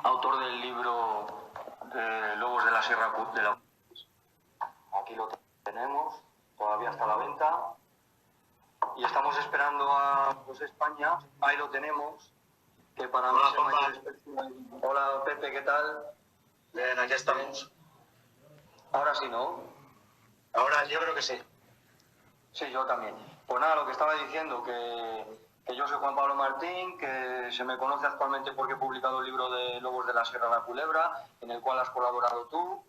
autor del libro de Lobos de la Sierra de la... Aquí lo tenemos, todavía está a la venta. Y estamos esperando a España, ahí lo tenemos, que para mí es el mayor experto. Hola Pepe, ¿qué tal? Bien, aquí estamos. Ahora sí, ¿no? Ahora yo creo que sí. Sí, yo también. Pues nada, lo que estaba diciendo, que yo soy Juan Pablo Martín, que se me conoce actualmente porque he publicado el libro de Lobos de la Sierra de la Culebra, en el cual has colaborado tú.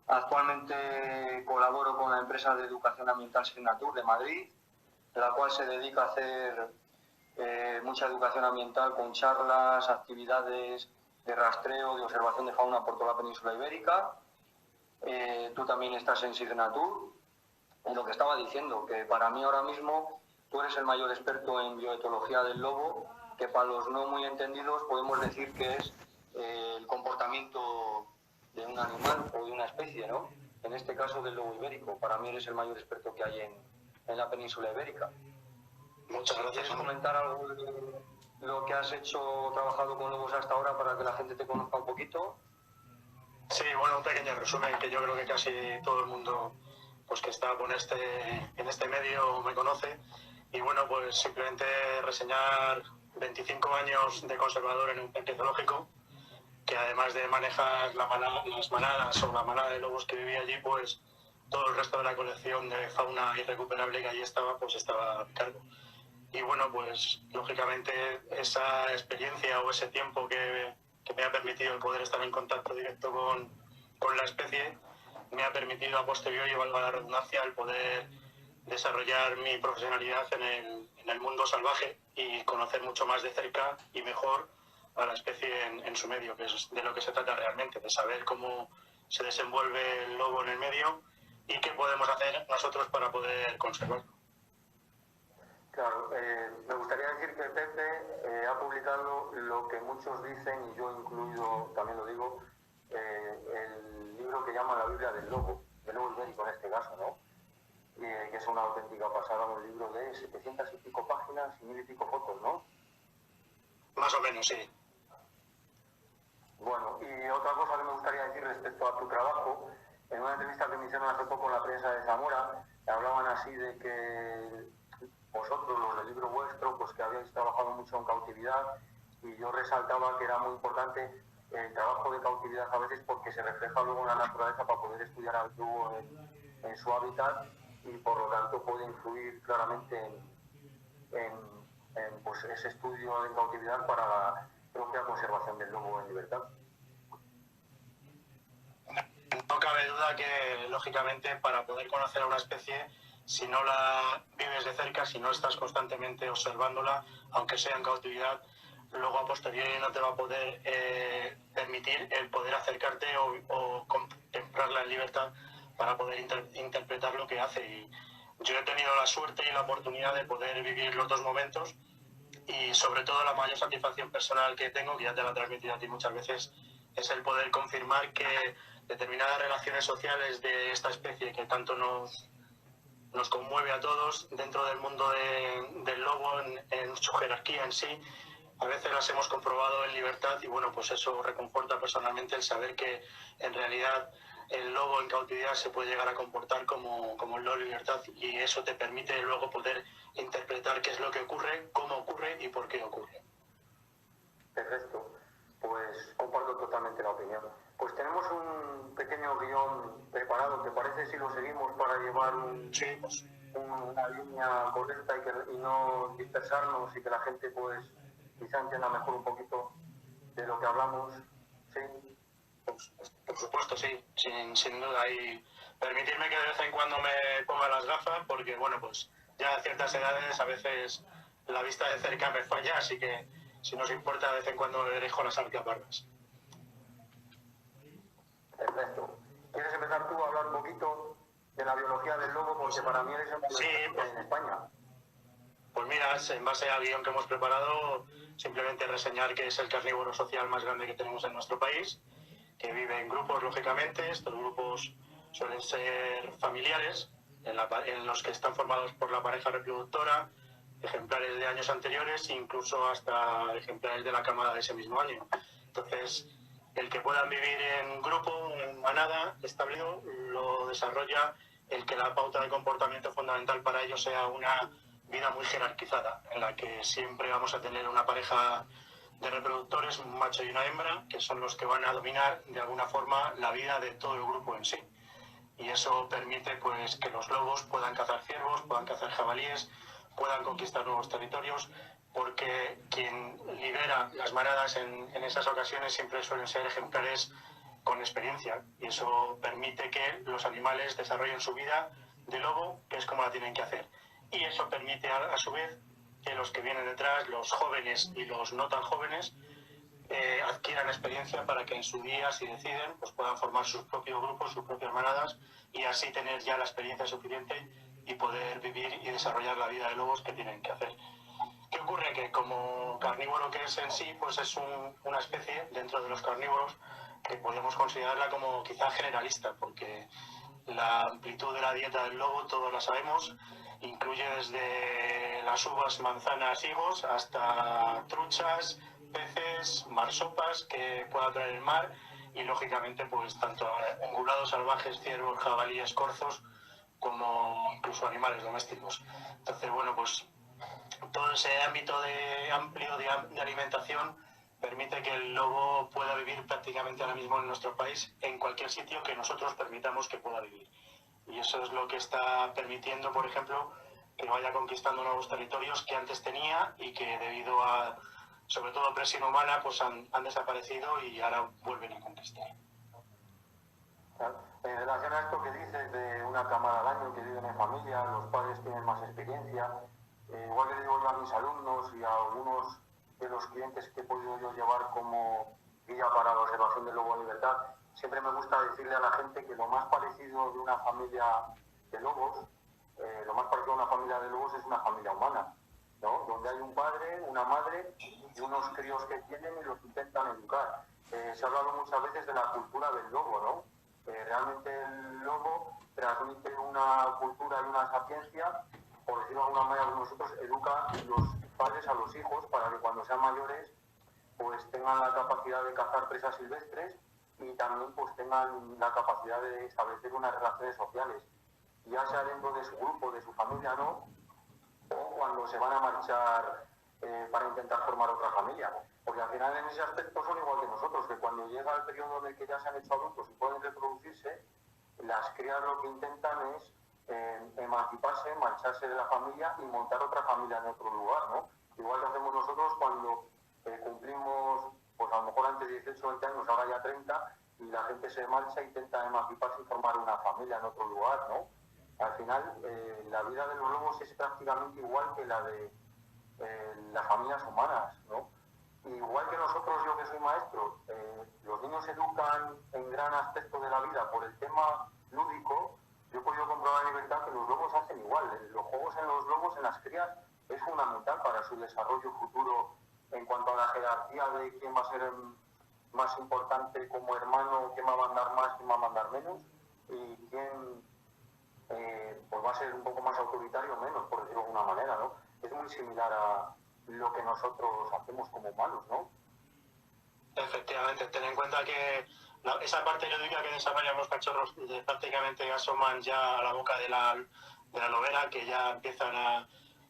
Actualmente colaboro con la empresa de educación ambiental Signatur de Madrid, de la cual se dedica a hacer mucha educación ambiental con charlas, actividades de rastreo, de observación de fauna por toda la península ibérica. Tú también estás en Signatur. Y lo que estaba diciendo, que para mí ahora mismo tú eres el mayor experto en bioetología del lobo, que para los no muy entendidos podemos decir que es el comportamiento de un animal o de una especie, ¿no? En este caso del lobo ibérico. Para mí eres el mayor experto que hay en la península ibérica. Muchas gracias. ¿Quieres comentar algo de lo que has hecho o trabajado con lobos hasta ahora para que la gente te conozca un poquito? Sí, bueno, un pequeño resumen que yo creo que casi todo el mundo pues que está en este medio me conoce. Y bueno, pues simplemente reseñar 25 años de conservador en un parque zoológico, que además de manejar las manadas o la manada de lobos que vivía allí, pues todo el resto de la colección de fauna irrecuperable que allí estaba, pues estaba a mi cargo. Y bueno, pues lógicamente esa experiencia o ese tiempo que me ha permitido el poder estar en contacto directo con la especie, me ha permitido a posteriori, valga la redundancia, el poder desarrollar mi profesionalidad en el mundo salvaje y conocer mucho más de cerca y mejor a la especie en su medio, que es de lo que se trata realmente, de saber cómo se desenvuelve el lobo en el medio y qué podemos hacer nosotros para poder conservarlo. Claro, me gustaría decir que Pepe ha publicado lo que muchos dicen, y yo incluido también lo digo, el libro que llama La Biblia del Lobo ibérico en este caso, ¿no? Que es una auténtica pasada, un libro de 700 y pico páginas y 1000 y pico fotos, ¿no? Más o menos, sí. Bueno, y otra cosa que me gustaría decir respecto a tu trabajo, en una entrevista que me hicieron hace poco en la prensa de Zamora, hablaban así de que vosotros, los del libro vuestro, pues que habéis trabajado mucho en cautividad, y yo resaltaba que era muy importante el trabajo de cautividad a veces porque se refleja luego en la naturaleza para poder estudiar al lobo en su hábitat, y por lo tanto puede influir claramente en pues, ese estudio en cautividad para la propia conservación del lobo en libertad. No cabe duda que, lógicamente, para poder conocer a una especie, si no la vives de cerca, si no estás constantemente observándola, aunque sea en cautividad, luego a posteriori no te va a poder permitir el poder acercarte o contemplarla en libertad para poder interpretar lo que hace. Y yo he tenido la suerte y la oportunidad de poder vivir los dos momentos, y sobre todo la mayor satisfacción personal que tengo, que ya te la he transmitido a ti muchas veces, es el poder confirmar que determinadas relaciones sociales de esta especie que tanto nos conmueve a todos dentro del mundo del lobo, en su jerarquía en sí, a veces las hemos comprobado en libertad, y bueno, pues eso reconforta personalmente el saber que en realidad el lobo en cautividad se puede llegar a comportar como el lobo en libertad, y eso te permite luego poder interpretar qué es lo que ocurre, cómo ocurre y por qué ocurre. Perfecto, pues comparto totalmente la opinión. Pues tenemos un pequeño guión preparado que parece si lo seguimos para llevar una línea correcta y no dispersarnos, y que la gente pues quizá entienda mejor un poquito de lo que hablamos. Sí. Por supuesto, sí, sin duda. Y permitirme que de vez en cuando me ponga las gafas, porque bueno, pues ya a ciertas edades a veces la vista de cerca me falla, así que si nos importa, de vez en cuando me veréis con las arqueaparras. Perfecto. ¿Quieres empezar tú a hablar un poquito de la biología del lobo? Porque para mí eres el mayor experto en España. Pues mira, en base al guión que hemos preparado, simplemente reseñar que es el carnívoro social más grande que tenemos en nuestro país, que vive en grupos, lógicamente. Estos grupos suelen ser familiares, en los que están formados por la pareja reproductora, ejemplares de años anteriores, incluso hasta ejemplares de la camada de ese mismo año. Entonces, el que puedan vivir en grupo, en manada, establecido, lo desarrolla el que la pauta de comportamiento fundamental para ellos sea una vida muy jerarquizada, en la que siempre vamos a tener una pareja de reproductores, un macho y una hembra, que son los que van a dominar de alguna forma la vida de todo el grupo en sí. Y eso permite pues que los lobos puedan cazar ciervos, puedan cazar jabalíes, puedan conquistar nuevos territorios, porque quien lidera las manadas en esas ocasiones siempre suelen ser ejemplares con experiencia, y eso permite que los animales desarrollen su vida de lobo, que es como la tienen que hacer. Y eso permite a su vez que los que vienen detrás, los jóvenes y los no tan jóvenes, adquieran experiencia para que en su día, si deciden, pues puedan formar sus propios grupos, sus propias manadas, y así tener ya la experiencia suficiente y poder vivir y desarrollar la vida de lobos que tienen que hacer. ¿Qué ocurre? Que como carnívoro que es en sí, pues es una especie dentro de los carnívoros que podemos considerarla como quizá generalista, porque la amplitud de la dieta del lobo, todos la sabemos, incluye desde las uvas, manzanas, higos, hasta truchas, peces, marsopas que pueda traer el mar, y lógicamente pues tanto ungulados salvajes, ciervos, jabalíes, corzos, como incluso animales domésticos. Entonces, bueno, pues todo ese ámbito amplio de alimentación permite que el lobo pueda vivir prácticamente ahora mismo en nuestro país, en cualquier sitio que nosotros permitamos que pueda vivir. Y eso es lo que está permitiendo, por ejemplo, que vaya conquistando nuevos territorios que antes tenía y que debido a, sobre todo, presión humana, pues han desaparecido y ahora vuelven a conquistar. En relación a esto que dices de una camada al año que viven en familia, los padres tienen más experiencia, igual que le digo yo a mis alumnos y a algunos de los clientes que he podido yo llevar como guía para la observación del lobo en libertad, siempre me gusta decirle a la gente que lo más parecido de una familia de lobos, lo más parecido a una familia de lobos es una familia humana, ¿no? Donde hay un padre, una madre y unos críos que tienen y los intentan educar. Se ha hablado muchas veces de la cultura del lobo, ¿no? Realmente el lobo transmite una cultura y una sapiencia, por decirlo de alguna manera, nosotros educa los padres a los hijos para que cuando sean mayores pues tengan la capacidad de cazar presas silvestres y también pues tengan la capacidad de establecer unas relaciones sociales, ya sea dentro de su grupo, de su familia, ¿no? O cuando se van a marchar para intentar formar otra familia. Porque al final en ese aspecto son igual que nosotros, que cuando llega el periodo en el que ya se han hecho adultos y pueden reproducirse, las crías lo que intentan es emanciparse, marcharse de la familia y montar otra familia en otro lugar, ¿no? Igual que hacemos nosotros cuando cumplimos, pues a lo mejor antes de 18 o 20 años, ahora ya 30, y la gente se marcha e intenta emanciparse y formar una familia en otro lugar, ¿no? Al final, la vida de los lobos es prácticamente igual que la de las familias humanas, ¿no? Igual que nosotros, yo que soy maestro, los niños se educan en gran aspecto de la vida por el tema lúdico. Yo he podido comprobar en libertad que los lobos hacen igual. Los juegos en los lobos, en las crías, es fundamental para su desarrollo futuro en cuanto a la jerarquía de quién va a ser más importante como hermano, quién va a mandar más, quién va a mandar menos, y quién pues va a ser un poco más autoritario o menos, por decirlo de alguna manera, ¿no? Es muy similar a lo que nosotros hacemos como humanos, ¿no? Efectivamente, ten en cuenta que esa parte lúdica que desarrollan los cachorros prácticamente asoman ya a la boca de la lobera, que ya empiezan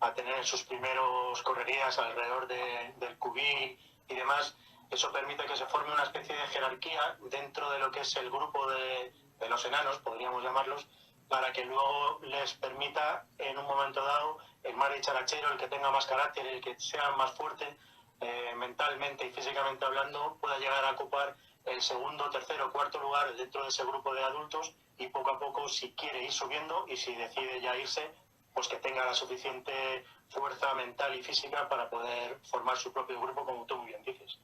a tener sus primeros correrías alrededor del cubí y demás. Eso permite que se forme una especie de jerarquía dentro de lo que es el grupo de los enanos, podríamos llamarlos, para que luego les permita en un momento dado el más dicharachero, el que tenga más carácter, el que sea más fuerte, mentalmente y físicamente hablando, pueda llegar a ocupar el segundo, tercero, cuarto lugar dentro de ese grupo de adultos, y poco a poco, si quiere ir subiendo y si decide ya irse, pues que tenga la suficiente fuerza mental y física para poder formar su propio grupo, como tú muy bien dices.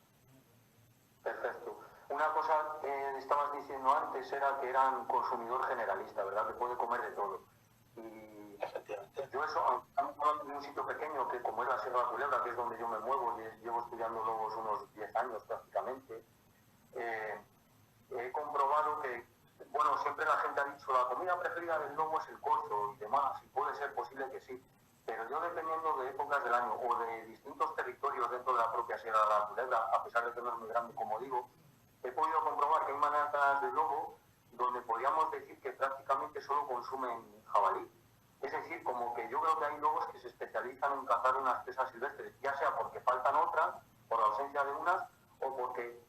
Perfecto. Una cosa que estabas diciendo antes era que eran consumidor generalista, ¿verdad? Que puede comer de todo. Y efectivamente, yo eso, en un sitio pequeño que como es la Sierra de Culebra, que es donde yo me muevo y llevo estudiando lobos unos 10 años prácticamente, he comprobado que, bueno, siempre la gente ha dicho la comida preferida del lobo es el corzo y demás, y puede ser posible que sí, Pero yo, dependiendo de épocas del año o de distintos territorios dentro de la propia Sierra de la Culebra, a pesar de que no es muy grande, como digo, he podido comprobar que hay manadas de lobo donde podríamos decir que prácticamente solo consumen jabalí. Es decir, como que yo creo que hay lobos que se especializan en cazar unas presas silvestres, ya sea porque faltan otras, por la ausencia de unas, o porque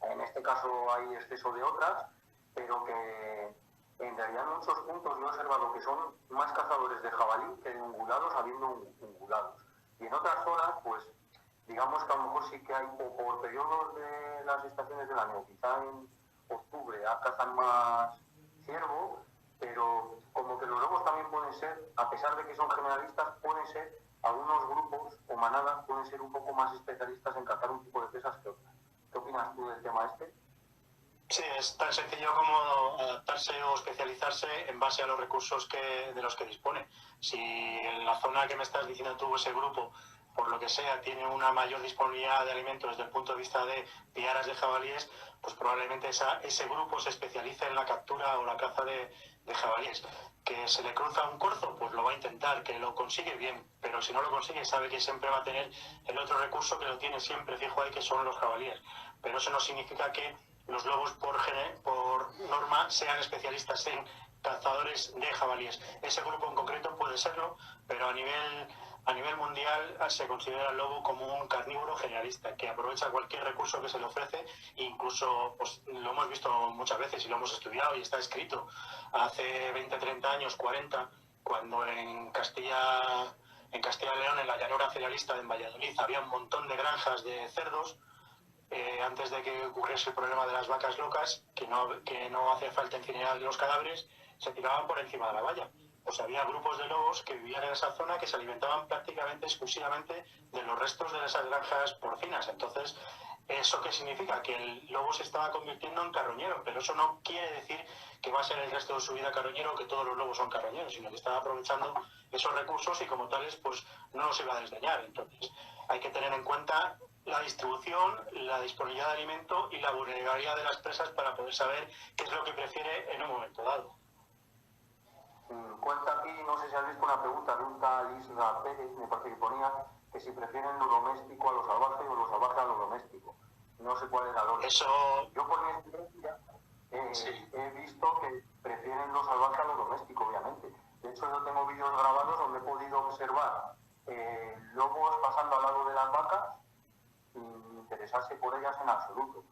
en este caso hay exceso de otras, pero que en realidad en muchos puntos yo he observado que son más cazadores de jabalí que de ungulados, habiendo ungulados. Y en otras zonas, pues digamos que a lo mejor sí que hay, o por periodos de las estaciones del año, quizá en octubre cazan más ciervo, pero como que los lobos también pueden ser, a pesar de que son generalistas, pueden ser, algunos grupos o manadas pueden ser un poco más especialistas en cazar un tipo de presas que otras. ¿Qué opinas tú del tema este? Sí, es tan sencillo como adaptarse o especializarse en base a los recursos de los que dispone. Si en la zona que me estás diciendo tú, ese grupo, por lo que sea, tiene una mayor disponibilidad de alimentos desde el punto de vista de piaras de jabalíes, pues probablemente ese grupo se especialice en la captura o la caza de jabalíes. Que se le cruza un corzo, pues lo va a intentar, que lo consigue bien, pero si no lo consigue sabe que siempre va a tener el otro recurso que lo tiene siempre fijo ahí, que son los jabalíes. Pero eso no significa que los lobos por norma sean especialistas en cazadores de jabalíes. Ese grupo en concreto puede serlo, pero a nivel mundial se considera el lobo como un carnívoro generalista que aprovecha cualquier recurso que se le ofrece. Incluso pues, lo hemos visto muchas veces y lo hemos estudiado y está escrito hace 20, 30 años, 40, cuando en Castilla y León, en la llanura cerealista en Valladolid, había un montón de granjas de cerdos. Antes de que ocurriese el problema de las vacas locas, que no hacía falta incinerar los cadáveres, se tiraban por encima de la valla. Pues había grupos de lobos que vivían en esa zona que se alimentaban prácticamente exclusivamente de los restos de esas granjas porcinas. Entonces, ¿eso qué significa? Que el lobo se estaba convirtiendo en carroñero, pero eso no quiere decir que va a ser el resto de su vida carroñero o que todos los lobos son carroñeros, sino que estaba aprovechando esos recursos y como tales pues no los iba a desdeñar. Entonces hay que tener en cuenta la distribución, la disponibilidad de alimento y la vulnerabilidad de las presas para poder saber qué es lo que prefiere en un momento dado. Cuenta aquí, no sé si has visto una pregunta de un tal Isra Pérez, me parece que ponía que si prefieren lo doméstico a lo salvaje o lo salvaje a lo doméstico. No sé cuál era el orden. Eso... Yo por mi experiencia sí. he visto que prefieren lo salvaje a lo doméstico, obviamente. De hecho, yo tengo vídeos grabados donde he podido observar lobos pasando al lado de las vacas sin interesarse por ellas en absoluto.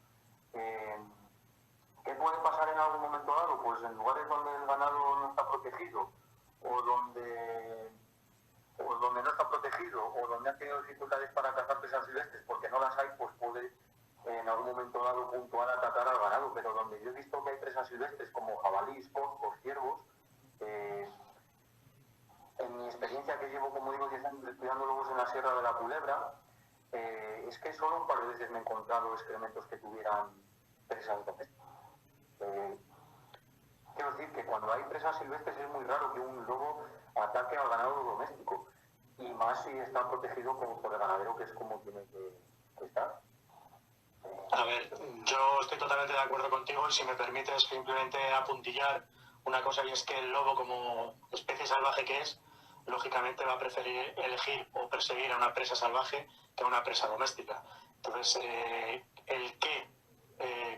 ¿Qué puede pasar en algún momento dado? Pues en lugares donde el ganado no está protegido o donde no está protegido o donde ha tenido dificultades para cazar presas silvestres porque no las hay, pues puede en algún momento dado puntual atacar al ganado. Pero donde yo he visto que hay presas silvestres como jabalíes, porcos, ciervos, en mi experiencia que llevo, como digo, 10 años estudiando lobos en la Sierra de la Culebra, es que solo un par de veces me he encontrado excrementos que tuvieran presas domésticas. Quiero decir que cuando hay presas silvestres es muy raro que un lobo ataque al ganado doméstico, y más si está protegido por el ganadero, que es como tiene que estar. A ver, yo estoy totalmente de acuerdo contigo y si me permites simplemente apuntillar una cosa, y es que el lobo, como especie salvaje que es, lógicamente va a preferir elegir o perseguir a una presa salvaje que a una presa doméstica. Entonces,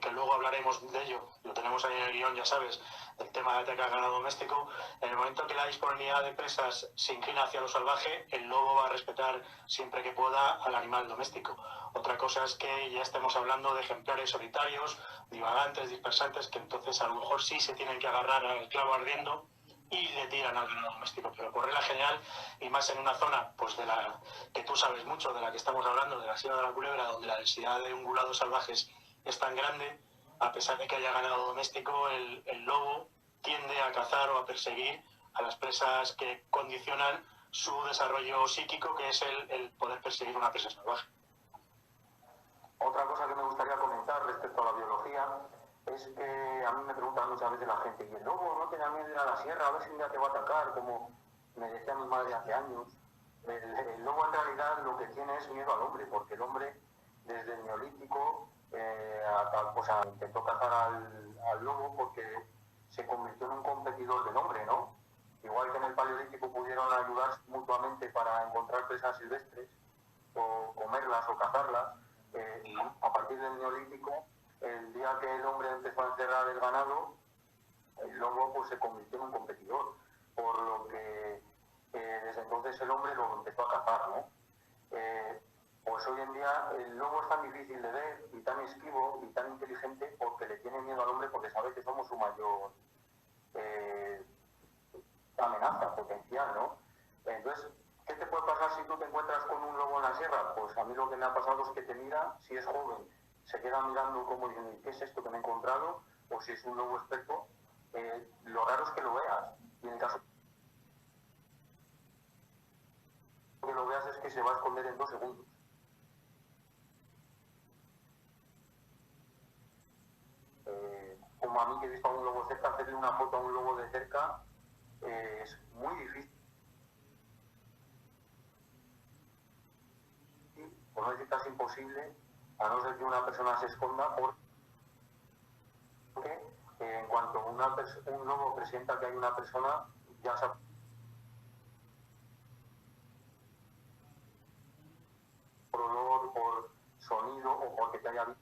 que luego hablaremos de ello, lo tenemos ahí en el guión, ya sabes, del tema de ataque al ganado doméstico. En el momento que la disponibilidad de presas se inclina hacia lo salvaje, el lobo va a respetar siempre que pueda al animal doméstico. Otra cosa es que ya estemos hablando de ejemplares solitarios, divagantes, dispersantes, que entonces a lo mejor sí se tienen que agarrar al clavo ardiendo y le tiran al ganado doméstico. Pero por regla general, y más en una zona pues de la que tú sabes mucho, de la que estamos hablando, de la Sierra de la Culebra, donde la densidad de ungulados salvajes es tan grande, a pesar de que haya ganado doméstico, el lobo tiende a cazar o a perseguir a las presas que condicionan su desarrollo psíquico, que es el poder perseguir una presa salvaje. Otra cosa que me gustaría comentar respecto a la biología es que a mí me preguntan muchas veces la gente, ¿y el lobo no te da miedo ir a la sierra a ver si un día te va a atacar? Como me decía mi madre hace años. El lobo en realidad lo que tiene es miedo al hombre, porque el hombre desde el neolítico intentó cazar al lobo porque se convirtió en un competidor del hombre, ¿no? igual que en el Paleolítico pudieron ayudarse mutuamente para encontrar presas silvestres, o comerlas o cazarlas, a partir del Neolítico, el día que el hombre empezó a encerrar el ganado, el lobo pues se convirtió en un competidor, por lo que desde entonces el hombre lo empezó a cazar, ¿no? Pues hoy en día el lobo es tan difícil de ver y tan esquivo y tan inteligente porque le tiene miedo al hombre, porque sabe que somos su mayor amenaza potencial, ¿no? Entonces, ¿qué te puede pasar si tú te encuentras con un lobo en la sierra? Pues a mí lo que me ha pasado es que te mira, si es joven, se queda mirando como diciendo, ¿qué es esto que me he encontrado? O si es un lobo experto, lo raro es que lo veas. Y en el caso que lo veas es que se va a esconder en 2 segundos. Como a mí que he visto a un lobo cerca, hacerle una foto a un lobo de cerca es muy difícil, por no decir casi imposible, a no ser que una persona se esconda, porque en cuanto un lobo presenta que hay una persona, ya sabe por olor, por sonido o porque te haya visto.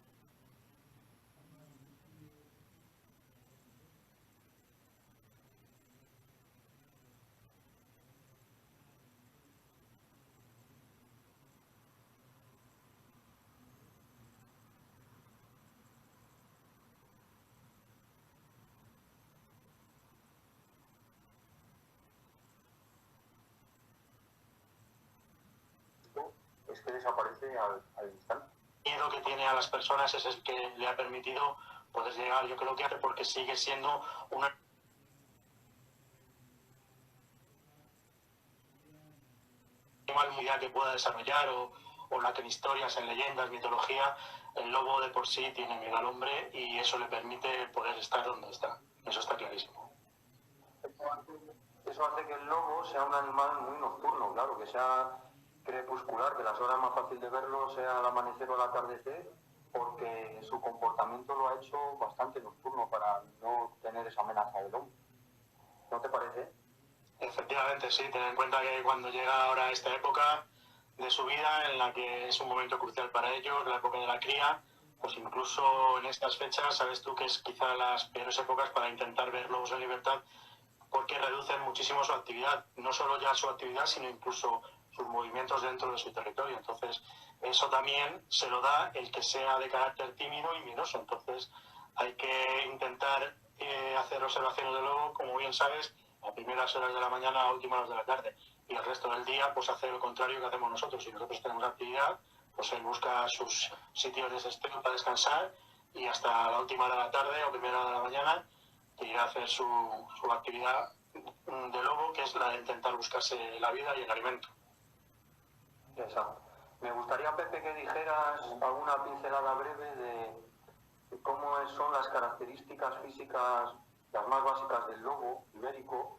Es que desaparece al instante. El miedo que tiene a las personas es el que le ha permitido poder llegar, yo creo que porque sigue siendo una animal mundial que pueda desarrollar o la que en historias, en leyendas, mitología, el lobo de por sí tiene miedo al hombre y eso le permite poder estar donde está. Eso está clarísimo. Eso hace que el lobo sea un animal muy nocturno, claro, que sea crepuscular, que las horas más fácil de verlo sea al amanecer o al atardecer, porque su comportamiento lo ha hecho bastante nocturno para no tener esa amenaza del hombre. ¿No te parece? Efectivamente, sí. Ten en cuenta que cuando llega ahora esta época de su vida, en la que es un momento crucial para ellos, la época de la cría, pues incluso en estas fechas, sabes tú que es quizá las peores épocas para intentar ver lobos en libertad, porque reducen muchísimo su actividad, no solo ya su actividad, sino incluso sus movimientos dentro de su territorio. Entonces, eso también se lo da el que sea de carácter tímido y miedoso. Entonces, hay que intentar hacer observaciones de lobo, como bien sabes, a primeras horas de la mañana, a últimas horas de la tarde. Y el resto del día, pues hacer lo contrario que hacemos nosotros. Si nosotros tenemos actividad, pues él busca sus sitios de desespero para descansar y hasta la última hora de la tarde o primera hora de la mañana ir a hacer su actividad de lobo, que es la de intentar buscarse la vida y el alimento. Exacto. Me gustaría, Pepe, que dijeras alguna pincelada breve de cómo son las características físicas, las más básicas del lobo ibérico,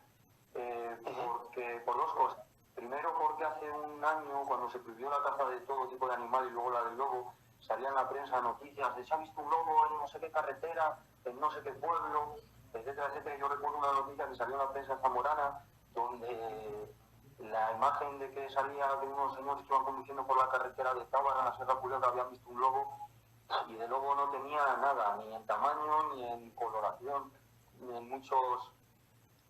porque por 2 cosas. Primero, porque hace un año, cuando se prohibió la caza de todo tipo de animal y luego la del lobo, salía en la prensa noticias de se ha visto un lobo en no sé qué carretera, en no sé qué pueblo, etcétera, etcétera. Yo recuerdo una noticia que salió en la prensa zamorana, donde la imagen de que salía de unos señores que iban conduciendo por la carretera de Tábara, en la Sierra Culebra, habían visto un lobo, y de lobo no tenía nada, ni en tamaño, ni en coloración, ni en muchos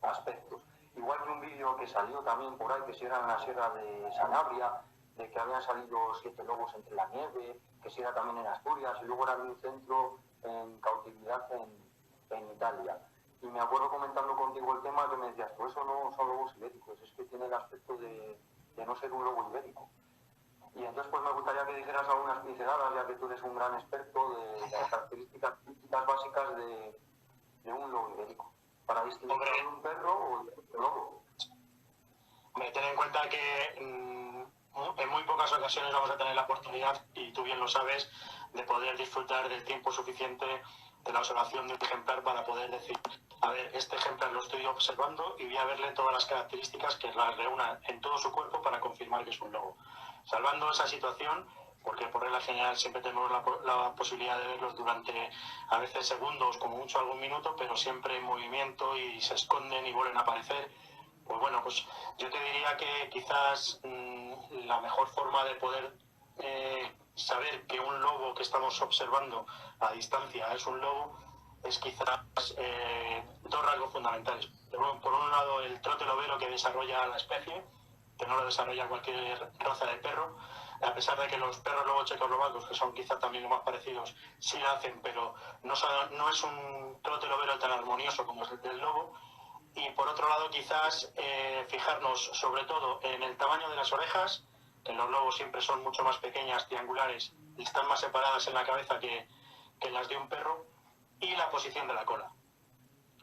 aspectos. Igual que un vídeo que salió también por ahí, que si era en la Sierra de Sanabria, de que habían salido 7 lobos entre la nieve, que si era también en Asturias, y luego era en un centro en cautividad en Italia. Y me acuerdo comentando contigo el tema que me decías, pues eso no son lobos ibéricos, es que tiene el aspecto de no ser un lobo ibérico. Y entonces pues me gustaría que dijeras algunas pinceladas, ya que tú eres un gran experto de las características físicas básicas de un lobo ibérico, para distinguir de un perro o de un lobo. Ten en cuenta que en muy pocas ocasiones vamos a tener la oportunidad, y tú bien lo sabes, de poder disfrutar del tiempo suficiente de la observación de un ejemplar para poder decir, a ver, este ejemplar lo estoy observando y voy a verle todas las características que las reúnan en todo su cuerpo para confirmar que es un lobo. Salvando esa situación, porque por regla general siempre tenemos la posibilidad de verlos durante a veces segundos, como mucho algún minuto, pero siempre en movimiento y se esconden y vuelven a aparecer, Pues bueno, pues yo te diría que quizás la mejor forma de poder saber que un lobo que estamos observando a distancia es un lobo es quizás dos rasgos fundamentales. Por un lado, el trote lobero que desarrolla la especie, que no lo desarrolla cualquier raza de perro, a pesar de que los perros lobos checoslovacos, que son quizás también los más parecidos, sí la hacen, pero no es un trote lobero tan armonioso como es el del lobo. Y por otro lado, quizás fijarnos sobre todo en el tamaño de las orejas, que los lobos siempre son mucho más pequeñas, triangulares, y están más separadas en la cabeza que las de un perro, y la posición de la cola.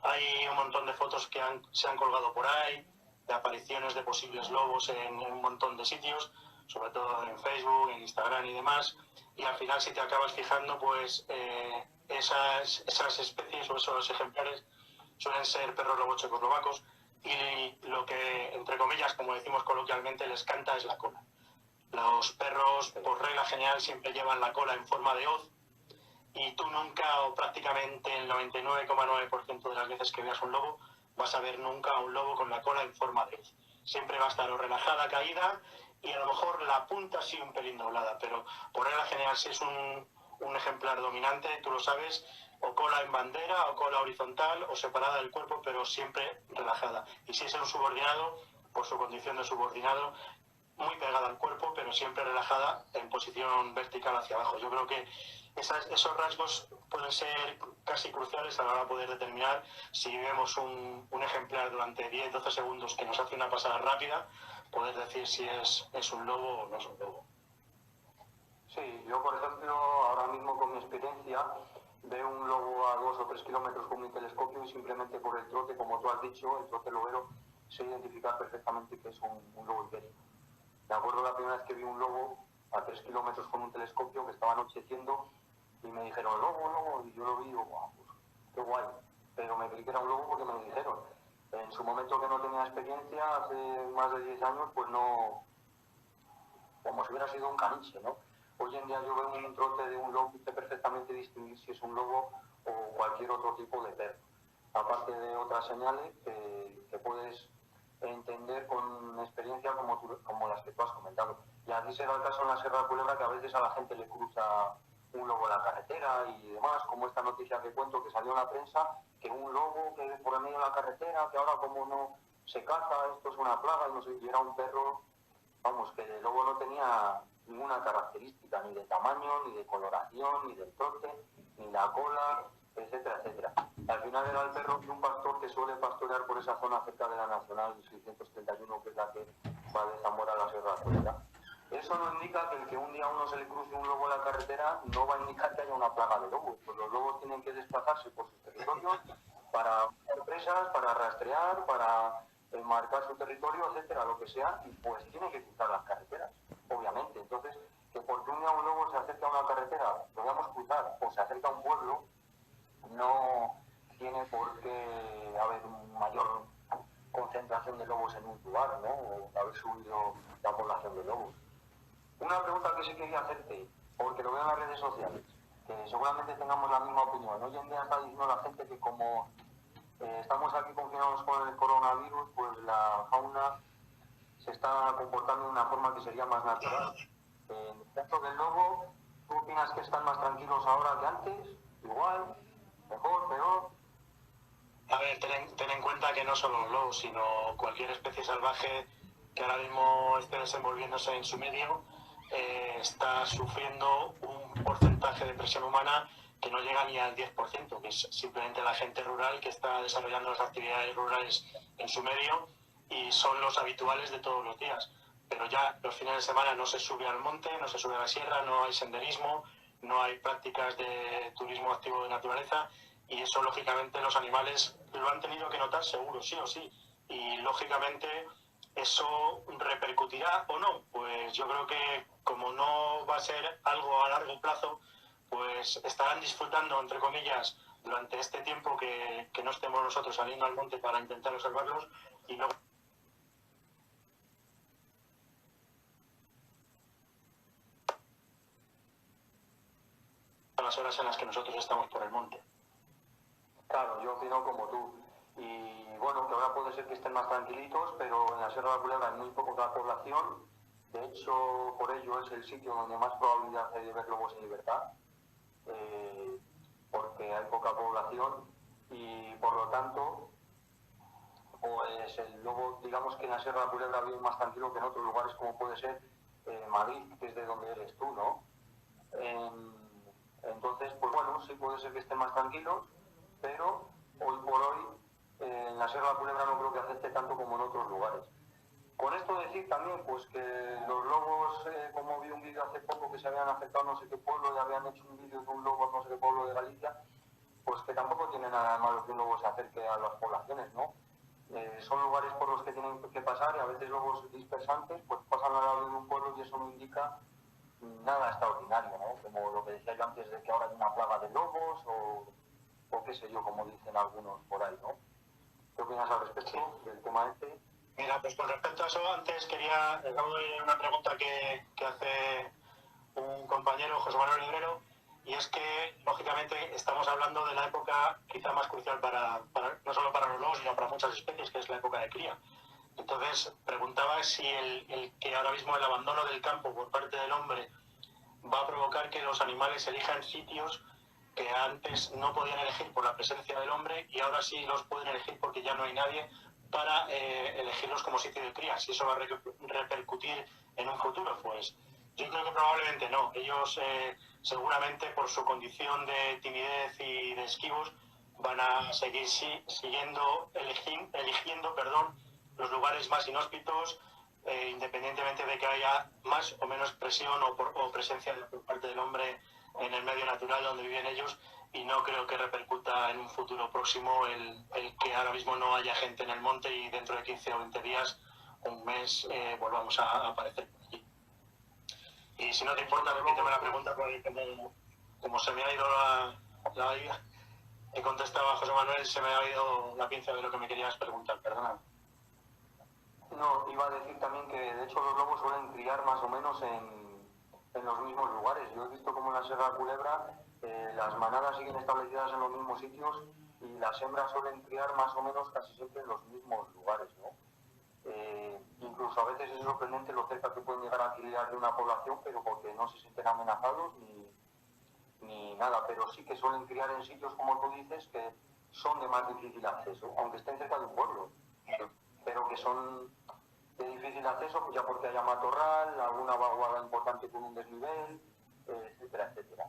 Hay un montón de fotos que se han colgado por ahí, de apariciones de posibles lobos en un montón de sitios, sobre todo en Facebook, en Instagram y demás, y al final si te acabas fijando, pues esas especies o esos ejemplares suelen ser perros lobos checoslovacos, y lo que, entre comillas, como decimos coloquialmente, les canta es la cola. Los perros, por regla general, siempre llevan la cola en forma de hoz, y tú nunca, o prácticamente el 99,9% de las veces que veas un lobo, vas a ver nunca a un lobo con la cola en forma de hoz. Siempre va a estar o relajada, caída, y a lo mejor la punta sí un pelín doblada, pero por regla general, si es un ejemplar dominante, tú lo sabes, o cola en bandera, o cola horizontal, o separada del cuerpo, pero siempre relajada. Y si es un subordinado, por su condición de subordinado, muy pegada al cuerpo, pero siempre relajada en posición vertical hacia abajo. Yo creo que esos rasgos pueden ser casi cruciales a la hora de poder determinar si vemos un ejemplar durante 10-12 segundos que nos hace una pasada rápida, poder decir si es un lobo o no es un lobo. Sí, yo por ejemplo, ahora mismo con mi experiencia, veo un lobo a 2 o 3 kilómetros con mi telescopio y simplemente por el trote, como tú has dicho, el trote lobero, sé identificar perfectamente que es un lobo ibérico. Me acuerdo la primera vez que vi un lobo a 3 kilómetros con un telescopio que estaba anocheciendo y me dijeron, lobo, lobo, y yo lo vi y digo, wow, pues, qué guay. Pero me creí que era un lobo porque me lo dijeron. En su momento que no tenía experiencia, hace más de 10 años, pues no, como si hubiera sido un caniche, ¿no? Hoy en día yo veo un trote de un lobo y sé perfectamente distinguir si es un lobo o cualquier otro tipo de perro. Aparte de otras señales que puedes entender con experiencia como las que tú has comentado. Y así será el caso en la Sierra de Culebra, que a veces a la gente le cruza un lobo en la carretera y demás, como esta noticia que cuento que salió en la prensa, que un lobo que por el medio de la carretera, que ahora como no se caza, esto es una plaga, y no sé, y era un perro, vamos, que el lobo no tenía ninguna característica, ni de tamaño, ni de coloración, ni del trote, ni la cola, etcétera, etcétera. Al final era el perro de un pastor que suele pastorear por esa zona cerca de la Nacional 631, que es la que va de Zamora a la Sierra de Culebra. Eso no indica que el que un día a uno se le cruce un lobo en la carretera no va a indicar que haya una plaga de lobos. Pues los lobos tienen que desplazarse por sus territorios para buscar presas, para rastrear, para marcar su territorio, etcétera, lo que sea, y pues tienen que cruzar las carreteras, obviamente. Entonces, que porque un día un lobo se acerca a una carretera, lo vamos a cruzar, o se acerca a un pueblo, no tiene por qué haber una mayor concentración de lobos en un lugar, ¿no? O haber subido la población de lobos. Una pregunta que sí quería hacerte, porque lo veo en las redes sociales, que seguramente tengamos la misma opinión. Hoy en día está diciendo la gente que como estamos aquí confinados con el coronavirus, pues la fauna se está comportando de una forma que sería más natural. En el caso del lobo, ¿tú opinas que están más tranquilos ahora que antes? ¿Igual? ¿Mejor? ¿Peor? A ver, ten en cuenta que no solo los lobos, sino cualquier especie salvaje que ahora mismo esté desenvolviéndose en su medio, está sufriendo un porcentaje de presión humana que no llega ni al 10%, que es simplemente la gente rural que está desarrollando las actividades rurales en su medio y son los habituales de todos los días. Pero ya los fines de semana no se sube al monte, no se sube a la sierra, no hay senderismo, no hay prácticas de turismo activo de naturaleza, y eso lógicamente los animales lo han tenido que notar seguro, sí o sí, y lógicamente eso repercutirá o no. Pues yo creo que como no va a ser algo a largo plazo, pues estarán disfrutando, entre comillas, durante este tiempo que no estemos nosotros saliendo al monte para intentar observarlos, y no a las horas en las que nosotros estamos por el monte. Claro, yo opino como tú. Y bueno, que ahora puede ser que estén más tranquilitos, pero en la Sierra de la Culebra hay muy poca población. De hecho, por ello es el sitio donde más probabilidad hay de ver lobos en libertad, porque hay poca población y por lo tanto, pues el lobo, digamos que en la Sierra de la Culebra vive más tranquilo que en otros lugares como puede ser Madrid, que es de donde eres tú, ¿no? Entonces, pues bueno, sí puede ser que estén más tranquilos, pero hoy por hoy en la Sierra de la Culebra no creo que afecte tanto como en otros lugares. Con esto decir también pues que los lobos, como vi un vídeo hace poco que se habían afectado no sé qué pueblo y habían hecho un vídeo de un lobo no sé qué pueblo de Galicia, pues que tampoco tiene nada de malo que un lobo se acerque a las poblaciones, ¿no? Son lugares por los que tienen que pasar y a veces lobos dispersantes pues pasan al lado de un pueblo y eso no indica nada extraordinario, ¿no? Como lo que decía yo antes de que ahora hay una plaga de lobos o qué sé yo, como dicen algunos por ahí, ¿no? ¿Qué opinas al respecto del tema este? Mira, pues con respecto a eso, antes acabo de leer una pregunta que hace un compañero, José Manuel Librero, y es que, lógicamente, estamos hablando de la época quizá más crucial no solo para los lobos, sino para muchas especies, que es la época de cría. Entonces, preguntaba si el que ahora mismo el abandono del campo por parte del hombre va a provocar que los animales elijan sitios que antes no podían elegir por la presencia del hombre y ahora sí los pueden elegir porque ya no hay nadie para elegirlos como sitio de cría. Si eso va a repercutir en un futuro, pues yo creo que probablemente no. Ellos seguramente por su condición de timidez y de esquivos van a seguir eligiendo los lugares más inhóspitos, independientemente de que haya más o menos presión o presencia por parte del hombre en el medio natural donde viven ellos, y no creo que repercuta en un futuro próximo el que ahora mismo no haya gente en el monte y dentro de 15 o 20 días, un mes, volvamos a aparecer por allí. Y si no te importa, repíteme la pregunta, porque como se me ha ido la vida, he contestado a José Manuel, se me ha ido la pinza de lo que me querías preguntar, perdona. No, iba a decir también que de hecho los lobos suelen criar más o menos en los mismos lugares. Yo he visto como en la Sierra de Culebra las manadas siguen establecidas en los mismos sitios y las hembras suelen criar más o menos casi siempre en los mismos lugares, ¿no? Incluso a veces es sorprendente lo cerca que pueden llegar a criar de una población, pero porque no se sienten amenazados ni nada, pero sí que suelen criar en sitios, como tú dices, que son de más difícil acceso, aunque estén cerca de un pueblo, pero que son de difícil acceso, pues ya porque haya matorral, alguna vaguada importante con un desnivel, etcétera, etcétera.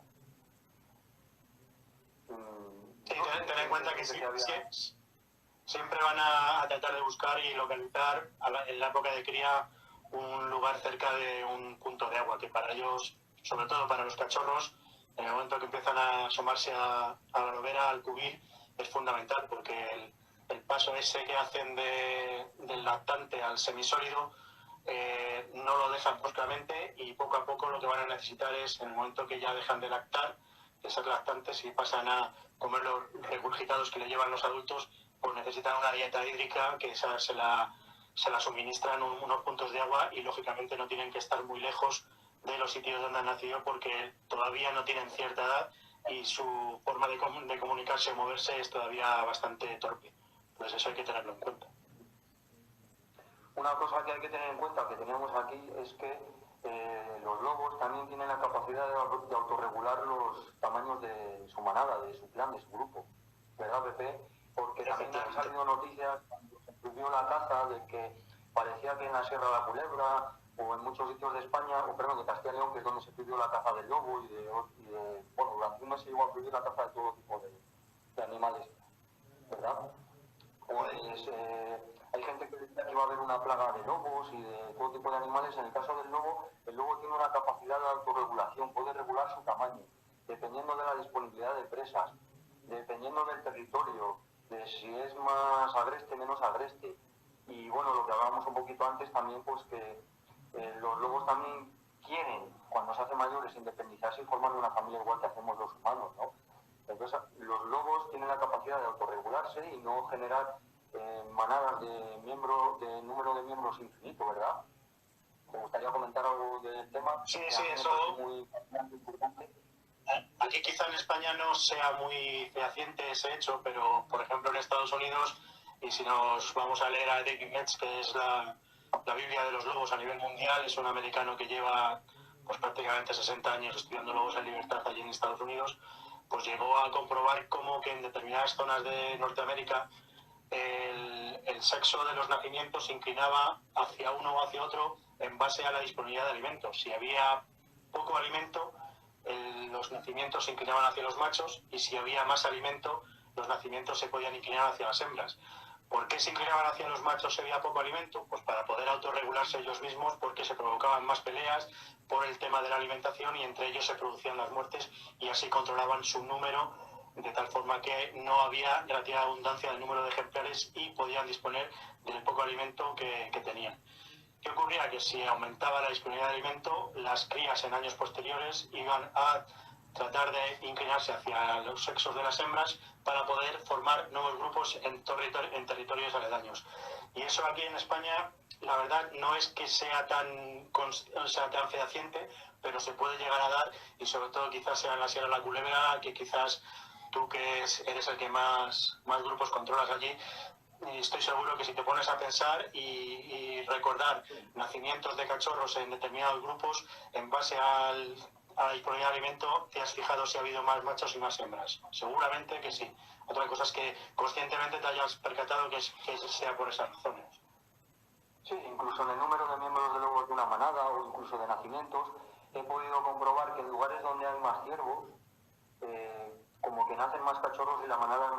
Sí, ten en cuenta que siempre van a tratar de buscar y localizar en la época de cría un lugar cerca de un punto de agua, que para ellos, sobre todo para los cachorros, en el momento que empiezan a asomarse a la lobera, al cubil, es fundamental, porque el paso ese que hacen del lactante al semisólido no lo dejan bruscamente, y poco a poco lo que van a necesitar es, en el momento que ya dejan de lactar, de ser lactantes y pasan a comer los regurgitados que le llevan los adultos, pues necesitan una dieta hídrica que esa se la suministran unos puntos de agua, y lógicamente no tienen que estar muy lejos de los sitios donde han nacido porque todavía no tienen cierta edad y su forma de comunicarse o moverse es todavía bastante torpe. Pues eso hay que tenerlo en cuenta. Una cosa que hay que tener en cuenta que tenemos aquí es que los lobos también tienen la capacidad de autorregular los tamaños de su manada, de su clan, de su grupo, ¿verdad, Pepe? Porque también han salido noticias cuando se prohibió la caza de que parecía que en la Sierra de la Culebra o en muchos sitios de España, o perdón, de Castilla y León, que es donde se prohibió la caza del lobo bueno, durante un mes se llegó a prohibir la caza de todo tipo de animales, ¿verdad? Pues hay gente que decía que iba a haber una plaga de lobos y de todo tipo de animales. En el caso del lobo, el lobo tiene una capacidad de autorregulación, puede regular su tamaño, dependiendo de la disponibilidad de presas, dependiendo del territorio, de si es más agreste, menos agreste. Y bueno, lo que hablábamos un poquito antes también, pues que los lobos también quieren, cuando se hacen mayores, independizarse y formar una familia igual que hacemos los humanos, ¿no? Entonces, los lobos tienen la capacidad de autorregularse y no generar manadas de número de miembros infinito, ¿verdad? ¿Te gustaría comentar algo del tema? Sí, eso. Muy importante. Aquí quizá en España no sea muy fehaciente ese hecho, pero por ejemplo en Estados Unidos Y si nos vamos a leer a David Metz, que es la Biblia de los lobos a nivel mundial, es un americano que lleva pues prácticamente 60 años estudiando lobos en libertad allí en Estados Unidos, pues llegó a comprobar cómo que en determinadas zonas de Norteamérica el sexo de los nacimientos se inclinaba hacia uno o hacia otro en base a la disponibilidad de alimentos. Si había poco alimento, los nacimientos se inclinaban hacia los machos, y si había más alimento, los nacimientos se podían inclinar hacia las hembras. ¿Por qué se inclinaban hacia los machos si había poco alimento? Pues para poder autorregularse ellos mismos, porque se provocaban más peleas por el tema de la alimentación, y entre ellos se producían las muertes, y así controlaban su número, de tal forma que no había relativa abundancia del número de ejemplares y podían disponer del poco alimento que tenían. ¿Qué ocurría? Que si aumentaba la disponibilidad de alimento, las crías en años posteriores iban a tratar de inclinarse hacia los sexos de las hembras para poder formar nuevos grupos en territorios aledaños. Y eso aquí en España, la verdad, no es que sea tan fehaciente, pero se puede llegar a dar, y sobre todo quizás sea en la Sierra de la Culebra, que quizás tú, que eres el que más grupos controlas allí, estoy seguro que si te pones a pensar y recordar nacimientos de cachorros en determinados grupos en base a la disponibilidad de alimento, te has fijado si ha habido más machos y más hembras. Seguramente que sí. Otra cosa es que conscientemente te hayas percatado que sea por esas razones. Sí, incluso en el número de miembros de lobos de una manada, o incluso de nacimientos, he podido comprobar que en lugares donde hay más ciervos, como que nacen más cachorros y la manada es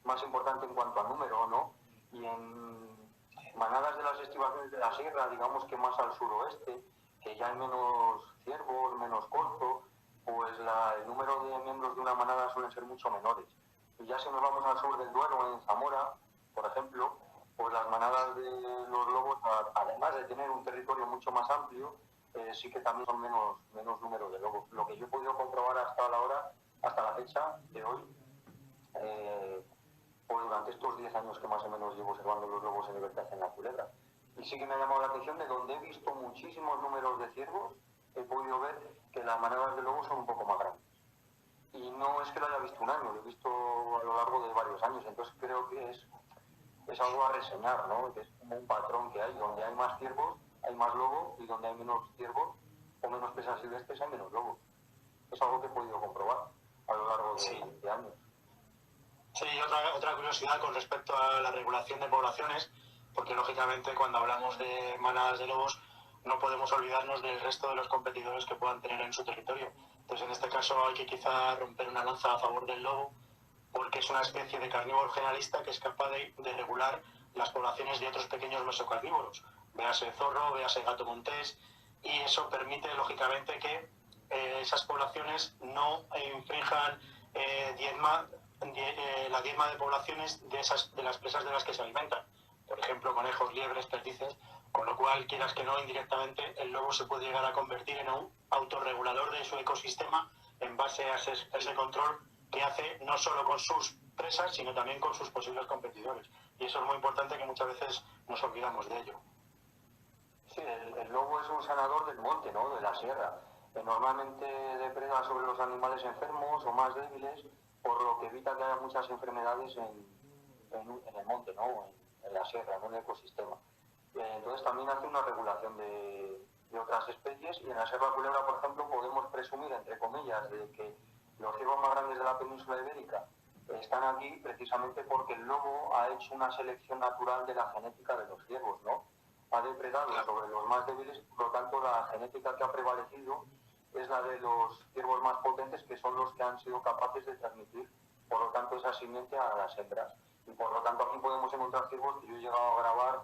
más importante en cuanto a número, ¿no? Y en manadas de las estribaciones de la sierra, digamos que más al suroeste, que ya hay menos ciervos, menos corzo, pues el número de miembros de una manada suelen ser mucho menores. Y ya si nos vamos al sur del Duero, en Zamora, por ejemplo, pues las manadas de los lobos, además de tener un territorio mucho más amplio, sí que también son menos números de lobos. Lo que yo he podido comprobar hasta la fecha de hoy, pues durante estos 10 años que más o menos llevo observando los lobos en libertad en la Culebra. Y sí que me ha llamado la atención de donde he visto muchísimos números de ciervos, he podido ver que las manadas de lobos son un poco más grandes. Y no es que lo haya visto un año, lo he visto a lo largo de varios años, entonces creo que es algo a reseñar, ¿no? Que es como un patrón que hay, donde hay más ciervos, hay más lobo, y donde hay menos ciervos o menos presas silvestres hay menos lobo. Es algo que he podido comprobar a lo largo de años. Sí, otra curiosidad con respecto a la regulación de poblaciones, porque lógicamente cuando hablamos de manadas de lobos no podemos olvidarnos del resto de los competidores que puedan tener en su territorio. Entonces en este caso hay que quizá romper una lanza a favor del lobo, porque es una especie de carnívoro generalista que es capaz de regular las poblaciones de otros pequeños mesocarnívoros, véase zorro, véase gato montés, y eso permite lógicamente que esas poblaciones no infrinjan la diezma de poblaciones de las presas de las que se alimentan, por ejemplo conejos, liebres, perdices, con lo cual, quieras que no, indirectamente el lobo se puede llegar a convertir en un autorregulador de su ecosistema en base a ese control que hace no solo con sus presas, sino también con sus posibles competidores. Y eso es muy importante, que muchas veces nos olvidamos de ello. Sí, el lobo es un sanador del monte, ¿no? De la sierra. Normalmente depreda sobre los animales enfermos o más débiles, por lo que evita que haya muchas enfermedades en el monte, ¿no? En la sierra, en un ecosistema. Entonces también hace una regulación de otras especies, y en la Sierra Culebra, por ejemplo, podemos presumir, entre comillas, de que los ciervos más grandes de la península ibérica están aquí precisamente porque el lobo ha hecho una selección natural de la genética de los ciervos, ¿no? Ha depredado sobre los más débiles, por lo tanto la genética que ha prevalecido es la de los ciervos más potentes, que son los que han sido capaces de transmitir, por lo tanto, esa simiente a las hembras. Y por lo tanto aquí podemos encontrar ciervos que yo he llegado a grabar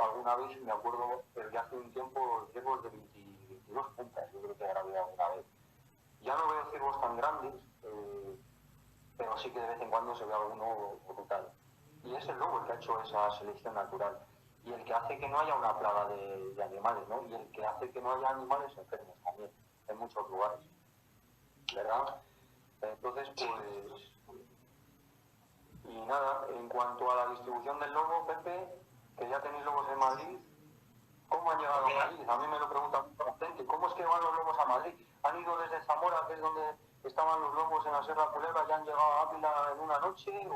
alguna vez, me acuerdo, pero ya hace un tiempo, ciervos de 22 puntas, yo creo que grabé alguna vez. Ya no veo ciervos tan grandes, pero sí que de vez en cuando se ve alguno brutal. Y es el lobo el que ha hecho esa selección natural, y el que hace que no haya una plaga de animales, ¿no? Y el que hace que no haya animales enfermos también, en muchos lugares, ¿verdad? Entonces, pues... Y nada, en cuanto a la distribución del lobo, Pepe, que ya tenéis lobos en Madrid, ¿cómo han llegado a Madrid? A mí me lo preguntan mucha gente, ¿cómo es que van los lobos a Madrid? ¿Han ido desde Zamora, que es donde estaban los lobos en la Sierra Culebra, ya han llegado a Ávila en una noche?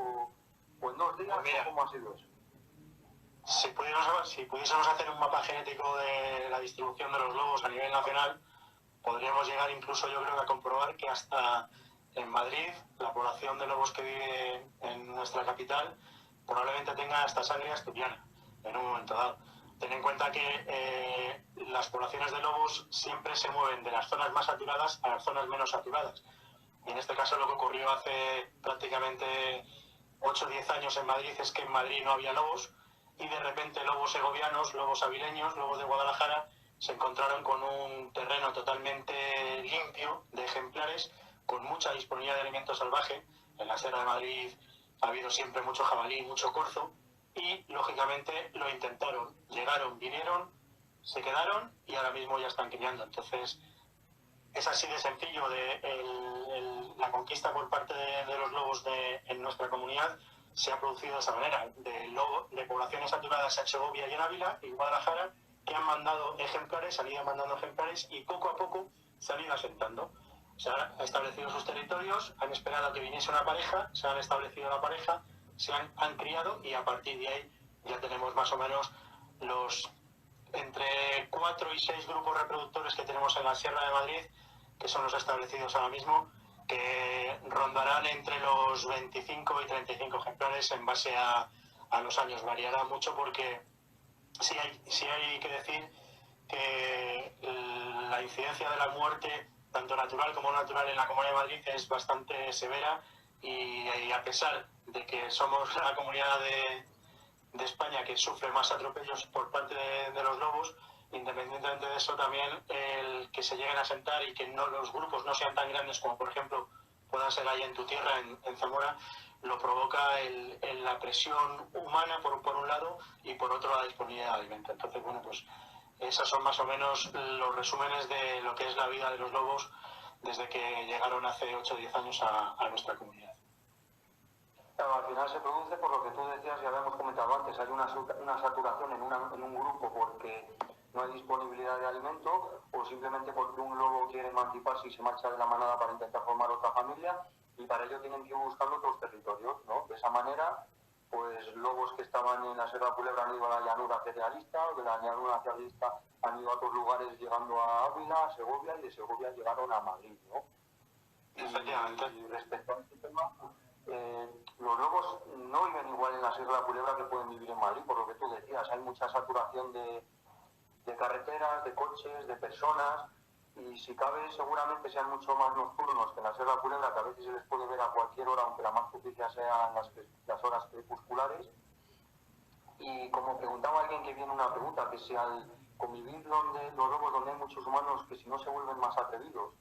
o en 2 días, Mira, ¿cómo ha sido eso? Si pudiésemos hacer un mapa genético de la distribución de los lobos a nivel nacional, podríamos llegar incluso, yo creo, a comprobar que hasta en Madrid, la población de lobos que vive en nuestra capital probablemente tenga hasta sangre asturiana en un momento dado. Ten en cuenta que las poblaciones de lobos siempre se mueven de las zonas más saturadas a las zonas menos saturadas. Y en este caso lo que ocurrió hace prácticamente 8 o 10 años en Madrid es que en Madrid no había lobos y de repente lobos segovianos, lobos avileños, lobos de Guadalajara se encontraron con un terreno totalmente limpio de ejemplares, con mucha disponibilidad de alimento salvaje. En la Sierra de Madrid ha habido siempre mucho jabalí, mucho corzo, y lógicamente lo intentaron. Llegaron, vinieron, se quedaron y ahora mismo ya están criando. Entonces, es así de sencillo la conquista por parte de los lobos en nuestra comunidad se ha producido de esa manera, de poblaciones saturadas en Segovia y en Ávila y Guadalajara, que han mandado ejemplares, han ido mandando ejemplares y poco a poco se han ido asentando. Se han establecido sus territorios, han esperado a que viniese una pareja, se han establecido la pareja, se han criado y a partir de ahí ya tenemos más o menos los entre 4 y 6 grupos reproductores que tenemos en la Sierra de Madrid, que son los establecidos ahora mismo, que rondarán entre los 25 y 35 ejemplares en base a los años. Variará mucho porque sí hay que decir que la incidencia de la muerte, tanto natural como natural, en la Comunidad de Madrid es bastante severa y a pesar de que somos la comunidad de España que sufre más atropellos por parte de los lobos, independientemente de eso también el que se lleguen a sentar y que los grupos no sean tan grandes como por ejemplo puedan ser ahí en tu tierra, en Zamora, lo provoca la presión humana por un lado y por otro la disponibilidad de alimento. Entonces, bueno, pues esas son más o menos los resúmenes de lo que es la vida de los lobos desde que llegaron hace 8 o 10 años a nuestra comunidad. Claro, al final se produce por lo que tú decías, ya habíamos comentado antes, hay una saturación en un grupo porque no hay disponibilidad de alimento o simplemente porque un lobo quiere emanciparse y se marcha de la manada para intentar formar otra familia y para ello tienen que ir buscando otros territorios, ¿no? De esa manera, pues lobos que estaban en la Sierra Culebra han ido a la llanura cerealista, o de la llanura cerealista han ido a otros lugares llegando a Ávila, a Segovia y de Segovia llegaron a Madrid, ¿no? Efectivamente. Y respecto a este tema, los lobos no viven igual en la Sierra de la Culebra que pueden vivir en Madrid, por lo que tú decías, hay mucha saturación de carreteras, de coches, de personas, y si cabe seguramente sean mucho más nocturnos que en la Sierra de la Culebra, que a veces se les puede ver a cualquier hora, aunque la más propicia sean las horas crepusculares. Y como preguntaba alguien que viene una pregunta, que si al convivir los lobos donde hay muchos humanos, que si no se vuelven más atrevidos,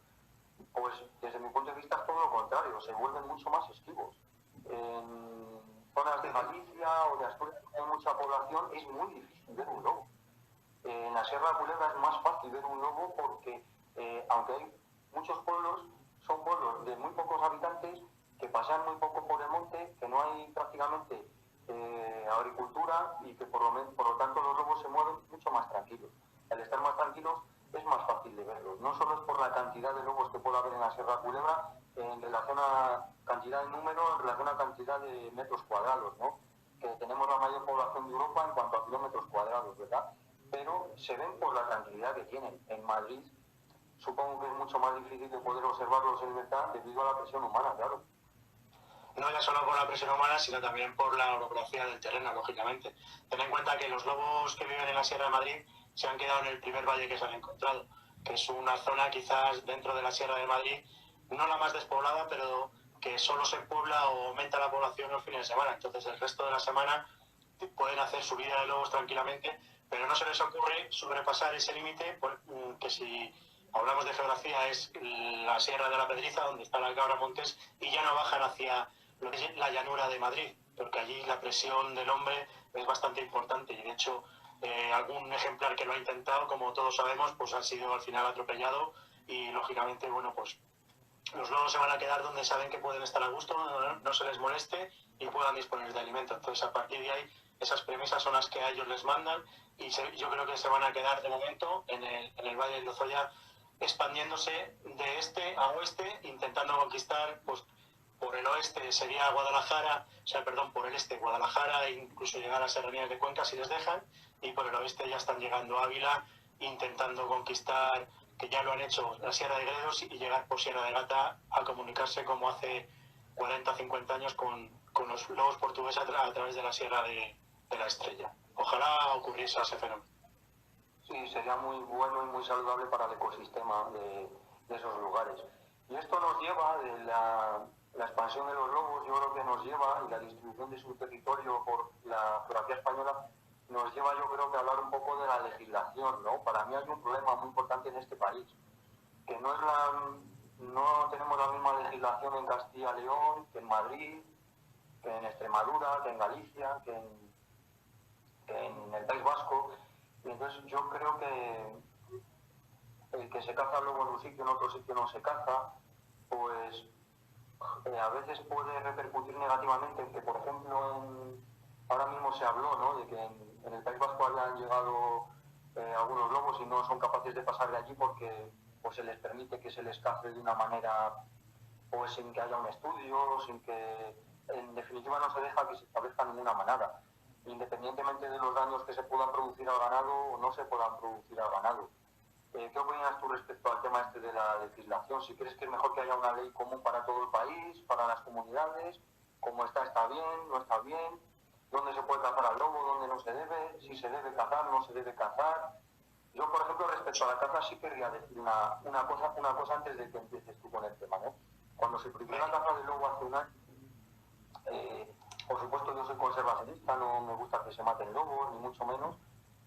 pues desde mi punto de vista es todo lo contrario, se vuelven mucho más esquivos. En zonas de Galicia o de Asturias donde hay mucha población es muy difícil ver un lobo. En la Sierra de Culebra es más fácil ver un lobo porque aunque hay muchos pueblos, son pueblos de muy pocos habitantes que pasean muy poco por el monte, que no hay prácticamente agricultura y que por lo tanto los lobos se mueven mucho más tranquilos. Al estar más tranquilos es más fácil de verlos. No solo es por la cantidad de lobos que puede haber en la Sierra de Culebra en relación a cantidad de número, en relación a cantidad de metros cuadrados, ¿no? Que tenemos la mayor población de Europa en cuanto a kilómetros cuadrados, ¿verdad? Pero se ven por la tranquilidad que tienen. En Madrid supongo que es mucho más difícil de poder observarlos en libertad debido a la presión humana, claro. No ya solo por la presión humana, sino también por la orografía del terreno, lógicamente. Ten en cuenta que los lobos que viven en la Sierra de Madrid se han quedado en el primer valle que se han encontrado, que es una zona quizás dentro de la Sierra de Madrid, no la más despoblada, pero que solo se puebla o aumenta la población los fines de semana. Entonces el resto de la semana pueden hacer su vida de lobos tranquilamente, pero no se les ocurre sobrepasar ese límite, que si hablamos de geografía es la Sierra de la Pedriza, donde está la Cabra Montes, y ya no bajan hacia lo que es la llanura de Madrid, porque allí la presión del hombre es bastante importante y de hecho algún ejemplar que lo ha intentado, como todos sabemos, pues ha sido al final atropellado y lógicamente, bueno, pues los lobos se van a quedar donde saben que pueden estar a gusto, no se les moleste y puedan disponer de alimento. Entonces, a partir de ahí, esas premisas son las que a ellos les mandan y yo creo que se van a quedar de momento en el Valle del Lozoya expandiéndose de este a oeste, intentando conquistar pues por el oeste sería Guadalajara, o sea, perdón, por el este Guadalajara e incluso llegar a las serranías de Cuenca si les dejan, y por el oeste ya están llegando a Ávila intentando conquistar, que ya lo han hecho, la Sierra de Gredos y llegar por Sierra de Gata a comunicarse como hace 40 50 años con los lobos portugueses a través de la Sierra de la Estrella. Ojalá ocurriese ese fenómeno. Sí, sería muy bueno y muy saludable para el ecosistema de esos lugares. Y esto nos lleva, la expansión de los lobos, yo creo que nos lleva, y la distribución de su territorio por la geografía española, nos lleva yo creo que a hablar un poco de la legislación, ¿no? Para mí hay un problema muy importante en este país, que no tenemos la misma legislación en Castilla y León, que en Madrid, que en Extremadura, que en Galicia, que en el País Vasco. Y entonces yo creo que el que se caza luego en un sitio, en otro sitio no se caza, pues a veces puede repercutir negativamente en que, por ejemplo, ahora mismo se habló, ¿no?, de que en el País Vasco hayan llegado algunos lobos y no son capaces de pasar de allí porque pues se les permite que se les cace de una manera pues sin que haya un estudio, sin que en definitiva no se deja que se establezca ninguna manada, independientemente de los daños que se puedan producir al ganado o no se puedan producir al ganado. ¿Qué opinas tú respecto al tema este de la legislación? Si crees que es mejor que haya una ley común para todo el país, para las comunidades, cómo está bien, no está bien, dónde se puede cazar al lobo, dónde no se debe, si se debe cazar, no se debe cazar. Yo, por ejemplo, respecto a la caza sí querría decir una cosa antes de que empieces tú con el tema, ¿no? Cuando se prohibió la caza del lobo hace un año, por supuesto yo soy conservacionista, no me gusta que se maten lobos, ni mucho menos,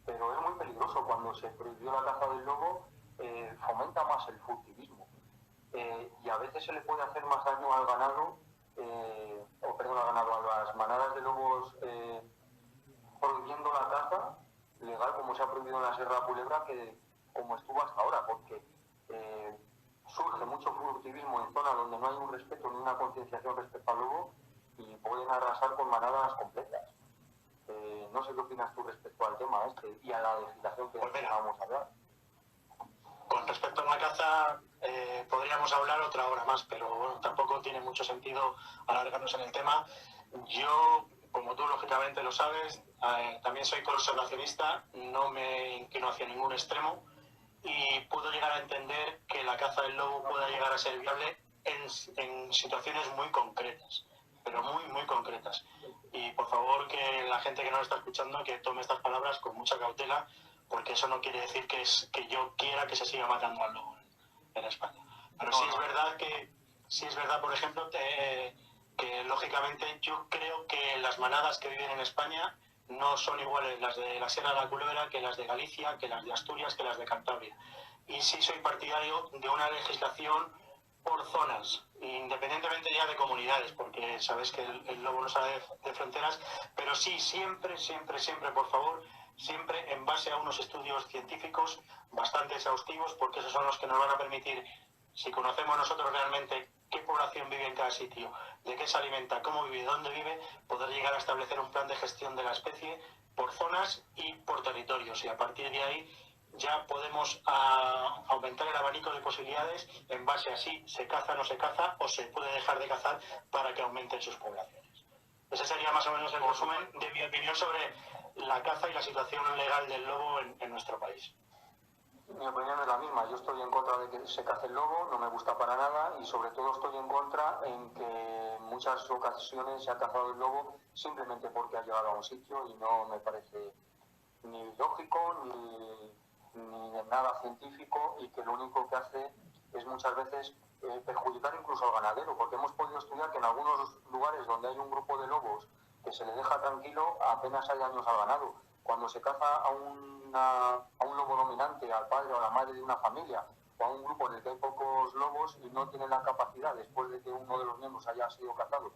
pero es muy peligroso. Cuando se prohibió la caza del lobo, fomenta más el furtivismo. Y a veces se le puede hacer más daño al ganado, a las manadas de lobos, prohibiendo la caza legal, como se ha prohibido en la Sierra de Culebra, que como estuvo hasta ahora, porque surge mucho furtivismo en zonas donde no hay un respeto ni una concienciación respecto al lobo y pueden arrasar con manadas completas. No sé qué opinas tú respecto al tema este y a la legislación que vamos a hablar. Con respecto a la caza, podríamos hablar otra hora más, pero bueno, tampoco tiene mucho sentido alargarnos en el tema. Yo, como tú lógicamente lo sabes, también soy conservacionista, no me inclino hacia ningún extremo y puedo llegar a entender que la caza del lobo pueda llegar a ser viable en situaciones muy concretas, pero muy concretas. Y por favor, que la gente que nos está escuchando que tome estas palabras con mucha cautela, porque eso no quiere decir que yo quiera que se siga matando al lobo en España. Pero sí es verdad, por ejemplo, que lógicamente yo creo que las manadas que viven en España no son iguales las de la Sierra de la Culebra que las de Galicia, que las de Asturias, que las de Cantabria. Y sí soy partidario de una legislación por zonas, independientemente ya de comunidades, porque sabes que el lobo no sabe de fronteras, pero sí, siempre, por favor, siempre en base a unos estudios científicos bastante exhaustivos, porque esos son los que nos van a permitir, si conocemos nosotros realmente qué población vive en cada sitio, de qué se alimenta, cómo vive, dónde vive, poder llegar a establecer un plan de gestión de la especie por zonas y por territorios, y a partir de ahí ya podemos aumentar el abanico de posibilidades en base a si se caza o no se caza, o se puede dejar de cazar para que aumenten sus poblaciones. Ese sería más o menos el resumen de mi opinión sobre la caza y la situación legal del lobo en nuestro país. Mi opinión es la misma. Yo estoy en contra de que se cace el lobo, no me gusta para nada, y sobre todo estoy en contra en que en muchas ocasiones se ha cazado el lobo simplemente porque ha llegado a un sitio, y no me parece ni lógico ni de nada científico, y que lo único que hace es muchas veces perjudicar incluso al ganadero, porque hemos podido estudiar que en algunos lugares donde hay un grupo de lobos que se le deja tranquilo, apenas hay daños al ganado. Cuando se caza a un lobo dominante, al padre o a la madre de una familia, o a un grupo en el que hay pocos lobos y no tienen la capacidad, después de que uno de los miembros haya sido cazado,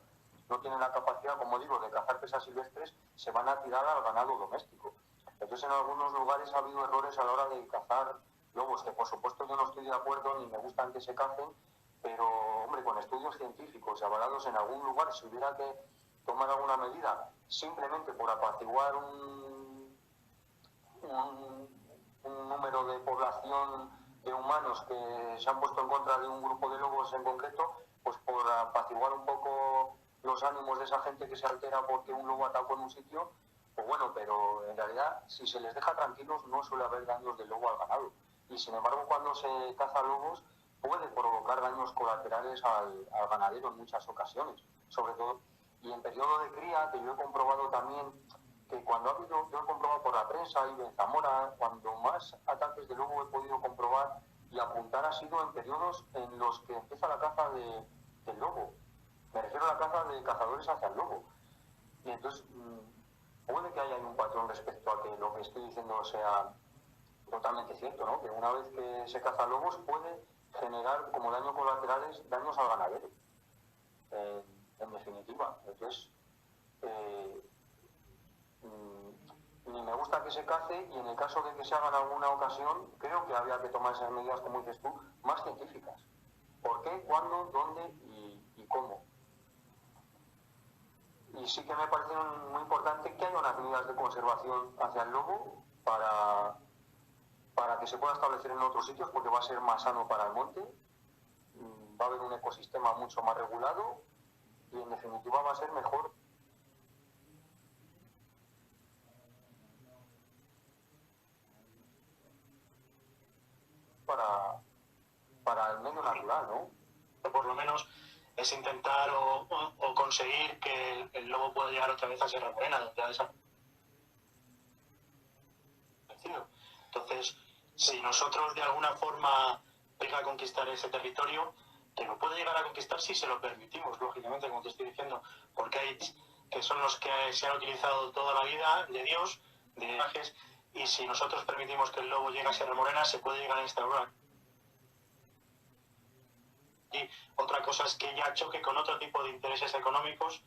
no tienen la capacidad, como digo, de cazar presas silvestres, se van a tirar al ganado doméstico. Entonces, en algunos lugares ha habido errores a la hora de cazar lobos, que por supuesto yo no estoy de acuerdo ni me gustan que se cacen, pero, hombre, con estudios científicos y avalados en algún lugar, si hubiera que tomar alguna medida simplemente por apaciguar un número de población de humanos que se han puesto en contra de un grupo de lobos en concreto, pues por apaciguar un poco los ánimos de esa gente que se altera porque un lobo atacó en un sitio, pues bueno, pero en realidad si se les deja tranquilos no suele haber daños de lobo al ganado. Y sin embargo cuando se caza lobos puede provocar daños colaterales al ganadero en muchas ocasiones, sobre todo. Y en periodo de cría, que yo he comprobado también que cuando ha habido, yo he comprobado por la prensa y en Zamora, cuando más ataques de lobo he podido comprobar y apuntar ha sido en periodos en los que empieza la caza del lobo. Me refiero a la caza de cazadores hacia el lobo. Y entonces puede que haya un patrón respecto a que lo que estoy diciendo sea totalmente cierto, ¿no? Que una vez que se caza lobos puede generar como daños colaterales daños al ganadero, en definitiva. Entonces, ni me gusta que se cace y en el caso de que se haga en alguna ocasión, creo que habría que tomar esas medidas, como dices tú, más científicas. ¿Por qué, cuándo, dónde y cómo? Y sí que me parece muy importante que haya unas medidas de conservación hacia el lobo para que se pueda establecer en otros sitios, porque va a ser más sano para el monte, va a haber un ecosistema mucho más regulado y en definitiva va a ser mejor para el medio natural, ¿no? Por lo menos es intentar o conseguir que el lobo pueda llegar otra vez a Sierra Morena, donde ha desaparecido. Entonces, si nosotros de alguna forma llega a conquistar ese territorio, que lo puede llegar a conquistar si se lo permitimos, lógicamente, como te estoy diciendo, porque hay que son los que se han utilizado toda la vida de Dios, de viajes, y si nosotros permitimos que el lobo llegue a Sierra Morena, se puede llegar a instaurar. Y otra cosa es que ya choque con otro tipo de intereses económicos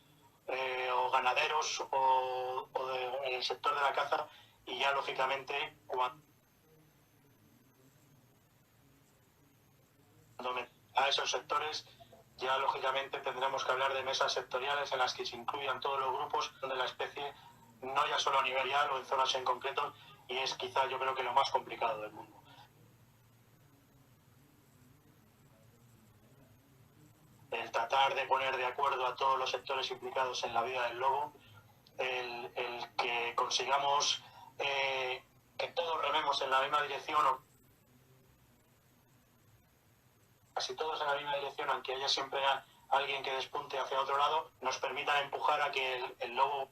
o ganaderos o en el sector de la caza, y ya lógicamente cuando a esos sectores ya lógicamente tendremos que hablar de mesas sectoriales en las que se incluyan todos los grupos de la especie, no ya solo a nivel real o en zonas en concreto, y es quizá yo creo que lo más complicado del mundo. El tratar de poner de acuerdo a todos los sectores implicados en la vida del lobo, el que consigamos que todos rememos en la misma dirección o casi todos en la misma dirección, aunque haya siempre alguien que despunte hacia otro lado, nos permitan empujar a que el lobo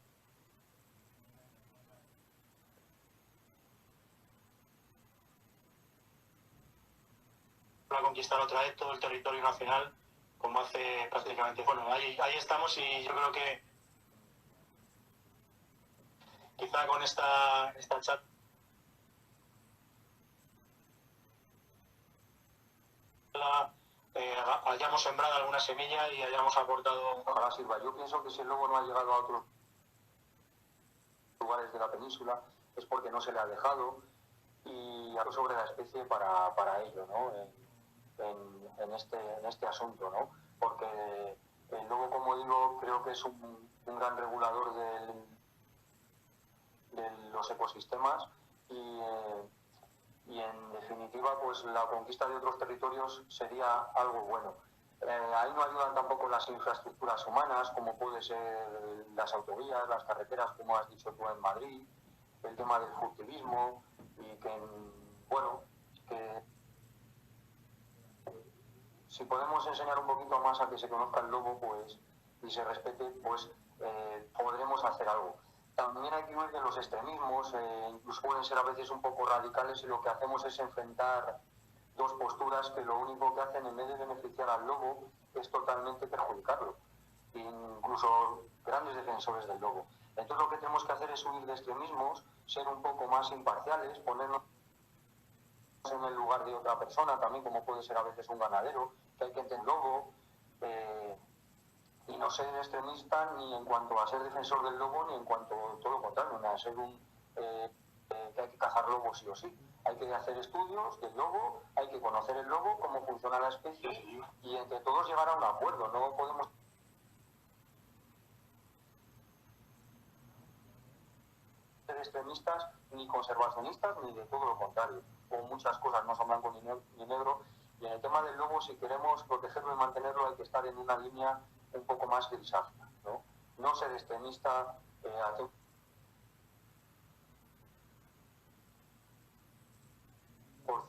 a conquistar otra vez todo el territorio nacional, como hace prácticamente. Bueno, ahí estamos, y yo creo que quizá con esta charla hayamos sembrado alguna semilla y hayamos aportado. Ojalá sirva. Yo pienso que si el lobo no ha llegado a otros lugares de la península es porque no se le ha dejado, y algo sobre la especie para ello, ¿no? En este asunto, ¿no? Porque el lobo, como digo, creo que es un gran regulador de los ecosistemas y en definitiva pues la conquista de otros territorios sería algo bueno. Ahí no ayudan tampoco las infraestructuras humanas, como puede ser las autovías, las carreteras, como has dicho tú en Madrid, el tema del furtivismo, y que, bueno, que si podemos enseñar un poquito más a que se conozca el lobo, pues, y se respete, pues podremos hacer algo. También hay que huir de los extremismos, incluso pueden ser a veces un poco radicales, y lo que hacemos es enfrentar dos posturas que lo único que hacen, en vez de beneficiar al lobo, es totalmente perjudicarlo. Incluso grandes defensores del lobo. Entonces lo que tenemos que hacer es huir de extremismos, ser un poco más imparciales, ponernos en el lugar de otra persona, también como puede ser a veces un ganadero, que hay que entender el lobo, y no ser extremista ni en cuanto a ser defensor del lobo, ni en cuanto a todo lo contrario, ni a ser que hay que cazar lobos sí o sí. Hay que hacer estudios del lobo, hay que conocer el lobo, cómo funciona la especie, y entre todos llegar a un acuerdo. No podemos ser extremistas, ni conservacionistas, ni de todo lo contrario. O muchas cosas no son blanco ni negro, Y en el tema del lobo, si queremos protegerlo y mantenerlo, hay que estar en una línea un poco más grisácea, ¿no? No ser extremista, hacer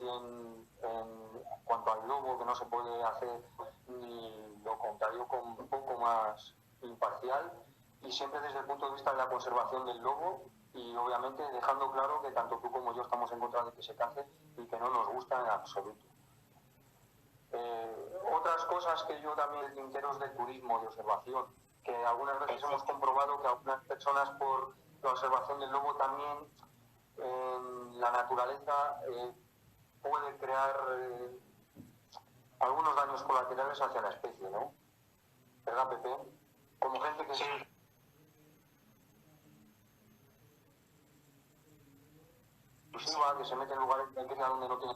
en cuanto al lobo, que no se puede hacer, ni lo contrario, con un poco más imparcial, y siempre desde el punto de vista de la conservación del lobo, y obviamente dejando claro que tanto tú como yo estamos en contra de que se cace y que no nos gusta en absoluto. Otras cosas que yo también, tinteros de turismo, de observación, que algunas veces hemos comprobado que algunas personas por la observación del lobo también en la naturaleza puede crear algunos daños colaterales hacia la especie, ¿no? ¿Verdad, Pepe? Como gente que... Sí. Que se mete en lugares de pesca donde no tiene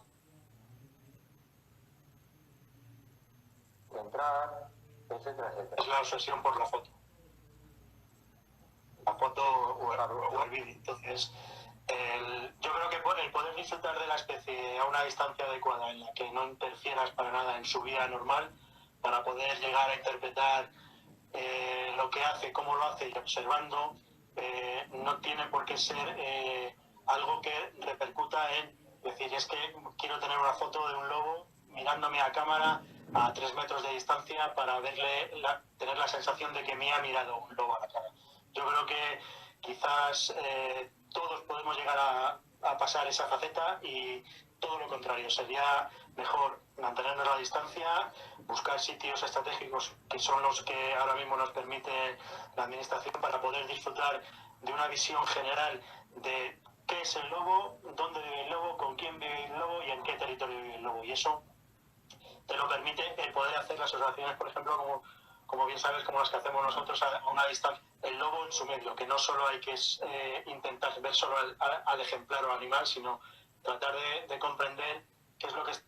que entrar, etcétera, etcétera. Es la obsesión por la foto. La foto o el vídeo. Entonces, yo creo que el poder disfrutar de la especie a una distancia adecuada en la que no interfieras para nada en su vida normal, para poder llegar a interpretar lo que hace, cómo lo hace y observando, no tiene por qué ser algo que repercuta en decir, es que quiero tener una foto de un lobo mirándome a cámara a 3 metros de distancia para tener la sensación de que me ha mirado un lobo a la cara. Yo creo que quizás todos podemos llegar a pasar esa faceta y todo lo contrario, sería mejor mantenernos a la distancia, buscar sitios estratégicos que son los que ahora mismo nos permite la administración para poder disfrutar de una visión general de qué es el lobo, dónde vive el lobo, con quién vive el lobo y en qué territorio vive el lobo. Y eso te lo permite el poder hacer las observaciones, por ejemplo, como bien sabes, como las que hacemos nosotros a una distancia, el lobo en su medio, que no solo hay que intentar ver solo al ejemplar o animal, sino tratar de comprender qué es lo que está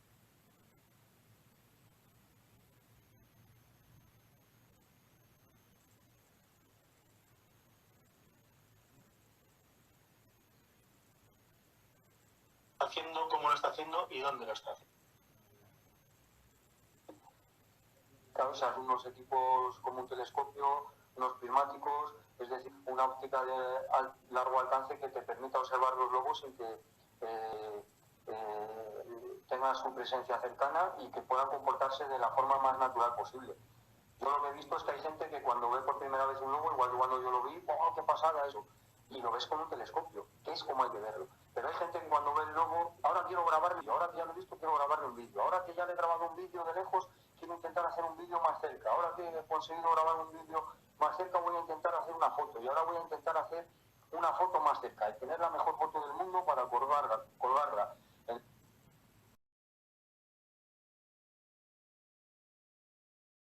haciendo, cómo lo está haciendo y dónde lo está haciendo. Claro, o sea, unos equipos como un telescopio, unos prismáticos, es decir, una óptica de largo alcance que te permita observar los lobos sin que tengan su presencia cercana y que puedan comportarse de la forma más natural posible. Yo lo que he visto es que hay gente que cuando ve por primera vez un lobo, igual que cuando yo lo vi, ¡oh, qué pasada eso! Y lo ves con un telescopio, que es como hay que verlo. Pero hay gente que cuando ve el lobo, ahora quiero grabarlo, ahora que ya lo he visto quiero grabarle un vídeo, ahora que ya le he grabado un vídeo de lejos, quiero intentar hacer un vídeo más cerca, ahora que he conseguido grabar un vídeo más cerca voy a intentar hacer una foto, y ahora voy a intentar hacer una foto más cerca y tener la mejor foto del mundo para colgarla.